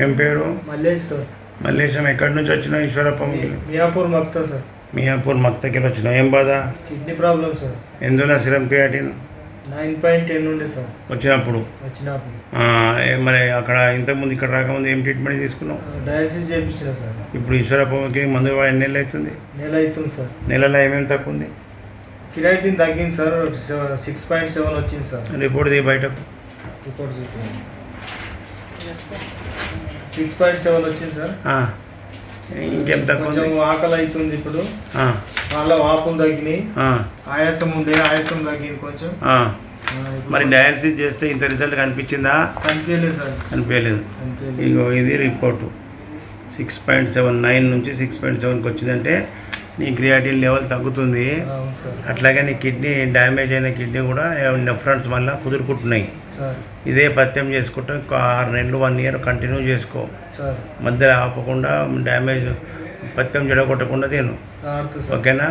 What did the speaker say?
ఏం పేరు? మల్లేష్ సార్. మల్లేశం. ఎక్కడి నుంచి వచ్చినావు? ఈశ్వరప్పకి. మియాపూర్ మక్తా సార్. మియాపూర్ మక్తకి వచ్చినావు. ఏం బాధ? Kidney problem sir. ఎందులో సిరం క్రియాటిన్ 9.10 ఉండే సార్ వచ్చినప్పుడు. మరి అక్కడ ఇంతకుముందు ఇక్కడ రాకముందు ఏం ట్రీట్మెంట్ తీసుకున్నావు? డయాలసిస్ చేయించిన సార్. ఇప్పుడు ఈశ్వరప్పకి మందు వాడి ఎన్ని నెలలు అవుతుంది? నెల అవుతుంది సార్. నెలలో ఏమేమి తక్కువ ఉంది? కిరాటిన్ తగ్గింది సార్. 6.7 వచ్చింది సార్. రిపోర్ట్ ది బయటకు. రిపోర్ట్ చూపించండి. 6.7 వచ్చింది సార్. ఇంకేం తక్కువ? కొంచెం ఆకలి అవుతుంది ఇప్పుడు. వాళ్ళ వాపులు తగ్గినాయి. ఆయాసం ఉండే ఆయాసం తగ్గింది కొంచెం. మరి డయాలసిస్ చేస్తే ఇంత రిజల్ట్ కనిపించిందా? కనిపించలేదు సార్. కనిపించలేదు. ఇగో ఇది రిపోర్టు. 6.79 నుంచి 6.7కి వచ్చిందంటే నీ క్రియాటిన్ లెవెల్ తగ్గుతుంది. అట్లాగే నీ కిడ్నీ డ్యామేజ్ అయిన కిడ్నీ కూడా నెఫ్రాన్స్ వల్ల కుదురుకుంటున్నాయి. ఇదే పథ్యం చేసుకుంటే 6 నెలలు 1 ఇయర్ కంటిన్యూ చేసుకో. మధ్యలో ఆపకుండా డ్యామేజ్ పథ్యం చెడగొట్టకుండా తిను. ఓకేనా?